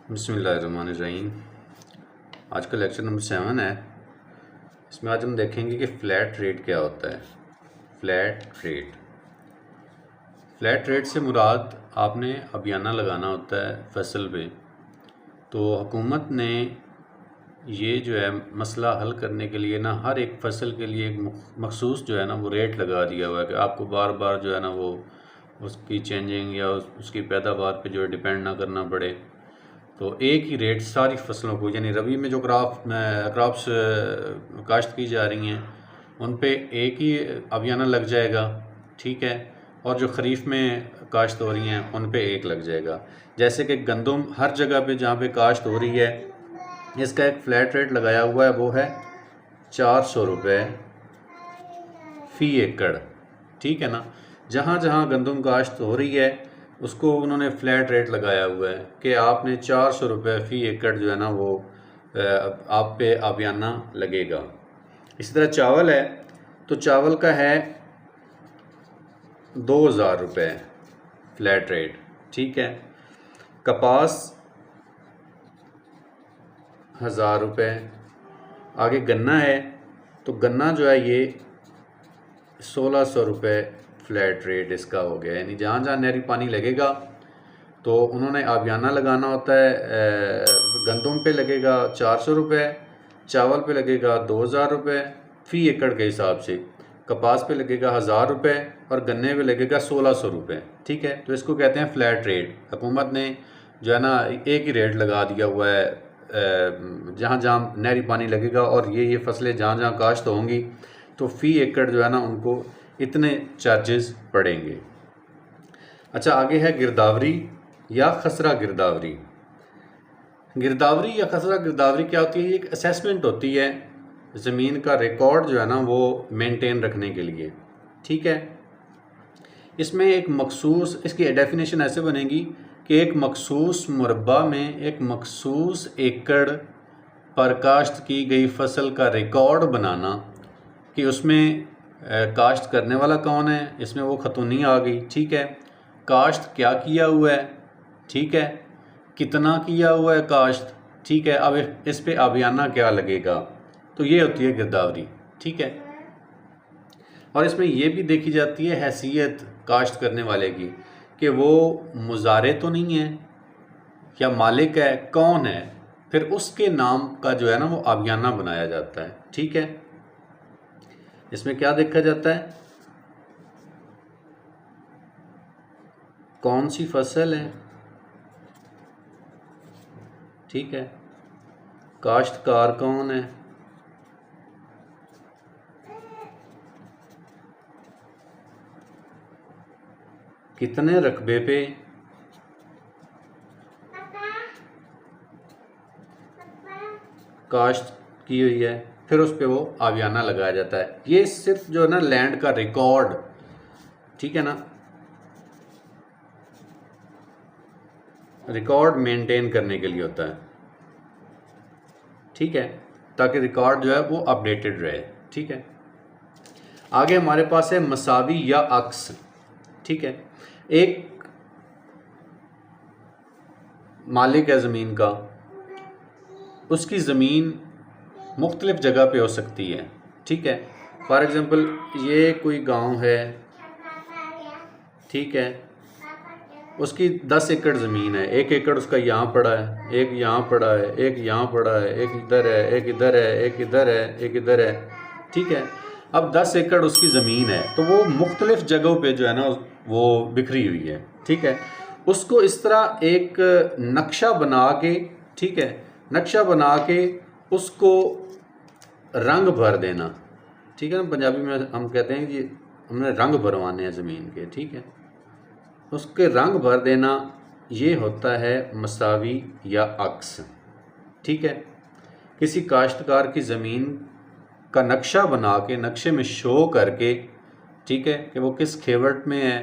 बिस्मिल्लाहिर्रहमानिर्रहीम। आज का लेक्चर नंबर 7 है। इसमें आज हम देखेंगे कि फ़्लैट रेट क्या होता है। फ़्लैट रेट से मुराद आपने अबियाना लगाना होता है फसल पे। तो हुकूमत ने ये जो है मसला हल करने के लिए ना हर एक फसल के लिए एक मखसूस जो है ना वो रेट लगा दिया हुआ है कि आपको बार बार जो है ना वो उसकी चेंजिंग या उसकी पैदावार पे जो है डिपेंड ना करना पड़े। तो एक ही रेट सारी फसलों को, यानी रबी में जो क्रॉप्स काश्त की जा रही हैं उन पे एक ही अबियाना लग जाएगा, ठीक है। और जो ख़रीफ में काश्त हो रही हैं उन पे एक लग जाएगा। जैसे कि गंदम हर जगह पे जहाँ पे काश्त हो रही है इसका एक फ़्लैट रेट लगाया हुआ है, वो है 400 रुपये फ़ी एकड़, ठीक है ना। जहाँ जहाँ गंदम काश्त हो रही है उसको उन्होंने फ़्लैट रेट लगाया हुआ है कि आपने 400 रुपये फ़ी एकड़ जो है ना वो आप पे आबियाना लगेगा। इसी तरह चावल है तो चावल का है 2000 रुपये फ़्लैट रेट, ठीक है। कपास 1000 रुपये। आगे गन्ना है तो गन्ना जो है ये 1600 रुपये फ़्लैट रेट इसका हो गया। यानी जहाँ जहाँ नहरी पानी लगेगा तो उन्होंने आबियाना लगाना होता है। गंदम पे लगेगा 400 रुपये, चावल पे लगेगा 2000 रुपये फ़ी एकड़ के हिसाब से, कपास पे लगेगा 1000 रुपये और गन्ने पे लगेगा 1600 रुपये, ठीक है। तो इसको कहते हैं फ़्लैट रेट। हुकूमत ने जो है ना एक ही रेट लगा दिया हुआ है जहाँ जहाँ नहरी पानी लगेगा और ये फसलें जहाँ जहाँ काश्त होंगी तो फ़ी एकड़ जो है ना उनको इतने चार्जेस पड़ेंगे। अच्छा, आगे है गिरदावरी या खसरा गिरदावरी। गिरदावरी या खसरा गिरदावरी क्या होती है? एक असेसमेंट होती है ज़मीन का रिकॉर्ड जो है ना वो मेंटेन रखने के लिए, ठीक है। इसमें एक मखसूस, इसकी डेफिनेशन ऐसे बनेगी कि एक मखसूस मुरब्बा में एक मखसूस एकड़ पर काश्त की गई फसल का रिकॉर्ड बनाना कि उसमें काश्त करने वाला कौन है, इसमें वो खतूनी आ गई, ठीक है। काश्त क्या किया हुआ है, ठीक है, कितना किया हुआ है काश्त, ठीक है। अब इस पे आबियाना क्या लगेगा, तो ये होती है गिरदावरी, ठीक है। और इसमें ये भी देखी जाती है हैसियत काश्त करने वाले की कि वो मुजारे तो नहीं है या मालिक है, कौन है, फिर उसके नाम का जो है ना वो आबियाना बनाया जाता है, ठीक है। इसमें क्या देखा जाता है, कौन सी फसल है, ठीक है, काश्तकार कौन है, कितने रकबे पे, काश्त की हुई है, फिर उस पर वो आबियाना लगाया जाता है। ये सिर्फ जो है ना लैंड का रिकॉर्ड, ठीक है ना, रिकॉर्ड मेंटेन करने के लिए होता है, ठीक है, ताकि रिकॉर्ड जो है वो अपडेटेड रहे, ठीक है। आगे हमारे पास है मसावी या अक्स, ठीक है। एक मालिक है ज़मीन का, उसकी ज़मीन मुख्तलिफ़ जगह पे हो सकती है, ठीक है। फॉर एग्ज़ाम्पल ये कोई गांव है, ठीक है, उसकी 10 एकड़ ज़मीन है, 1 एकड़ उसका यहाँ पड़ा है, एक यहाँ पड़ा है, एक यहाँ पड़ा है, एक इधर है, एक इधर है, एक इधर है, एक इधर है, ठीक है। अब 10 एकड़ उसकी ज़मीन है तो वो मुख्तलिफ़ जगहों पे जो है ना वो बिखरी हुई है, ठीक है। उसको इस तरह एक नक्शा बना के, ठीक है, नक्शा बना के उसको रंग भर देना, ठीक है ना। पंजाबी में हम कहते हैं कि हमने रंग भरवाने हैं ज़मीन के, ठीक है, उसके रंग भर देना, ये होता है मसावी या अक्स, ठीक है। किसी काश्तकार की ज़मीन का नक्शा बना के, नक्शे में शो करके, ठीक है, कि वो किस खेवट में है,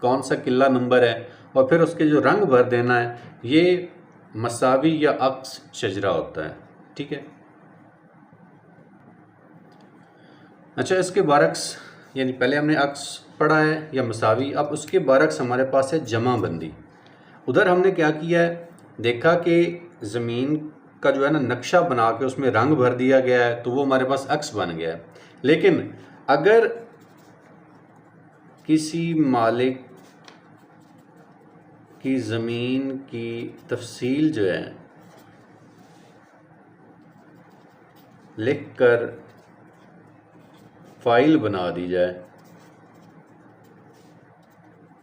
कौन सा किला नंबर है, और फिर उसके जो रंग भर देना है, ये मसावी या अक्स शजरा होता है, ठीक है। अच्छा, इसके बरक्स, यानी पहले हमने अक्स पढ़ा है या मसावी, अब उसके बरक्स हमारे पास है जमा बंदी। उधर हमने क्या किया है देखा कि ज़मीन का जो है ना नक्शा बना के उसमें रंग भर दिया गया है, तो वो हमारे पास अक्स बन गया है। लेकिन अगर किसी मालिक की ज़मीन की तफसील जो है लिख कर फाइल बना दी जाए,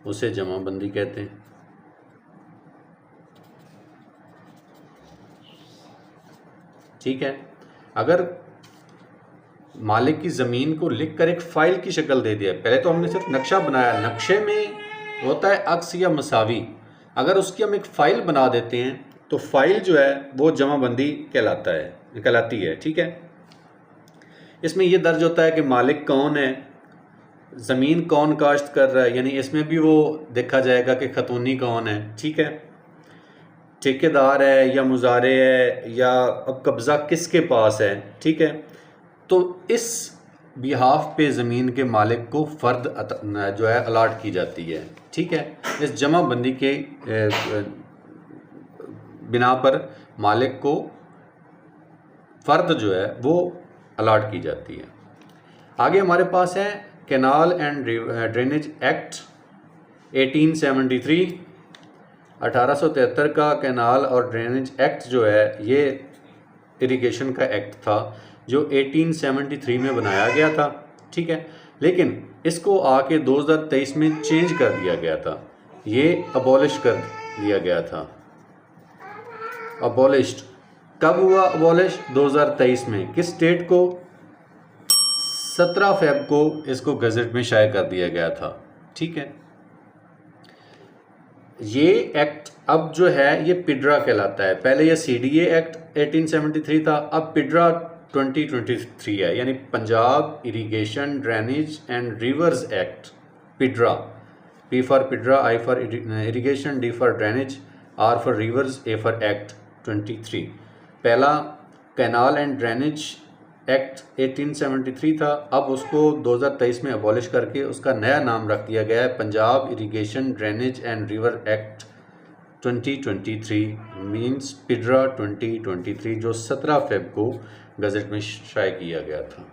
उसे जमाबंदी कहते हैं। ठीक है, अगर मालिक की ज़मीन को लिख कर एक फ़ाइल की शक्ल दे दिया, पहले तो हमने सिर्फ नक्शा बनाया, नक्शे में होता है अक्स या मसावी, अगर उसकी हम एक फ़ाइल बना देते हैं तो फाइल जो है वो जमाबंदी कहलाती है। ठीक है, इसमें ये दर्ज होता है कि मालिक कौन है, ज़मीन कौन काश्त कर रहा है, यानी इसमें भी वो देखा जाएगा कि खतूनी कौन है। ठीक है, ठेकेदार है या मुजारे है या अब कब्ज़ा किसके पास है। ठीक है, तो इस बिहाफ पे ज़मीन के मालिक को फ़र्द जो है अलाट की जाती है। ठीक है, इस जमाबंदी के बिना पर मालिक को फ़र्द जो है वो अलाट की जाती है। आगे हमारे पास है कैनाल एंड ड्रेनेज एक्ट 1873। 1873 का कैनाल और ड्रेनेज एक्ट जो है ये इरिगेशन का एक्ट था जो 1873 में बनाया गया था। ठीक है, लेकिन इसको आके 2023 में चेंज कर दिया गया था, ये अबॉलिश कर दिया गया था। अबॉलिश्ड कब हुआ? अबॉलिश 2023 में। किस डेट को? 17 फ़रवरी को इसको गज़ट में शाया कर दिया गया था। ठीक है, ये एक्ट अब जो है ये पिड्रा कहलाता है। पहले ये CDA एक्ट 1873 था, अब पिड्रा 2023 है, यानी Punjab irrigation drainage and rivers act PIDRA. P for PIDRA, I for irrigation, D for drainage, R for rivers, A for act 23। पहला कैनाल एंड ड्रेनेज एक्ट 1873 था, अब उसको 2023 में अबॉलिश करके उसका नया नाम रख दिया गया है Punjab irrigation drainage and river act 2023 means PIDRA 2023, जो 17 फ़रवरी को गज़ट में शाया किया गया था।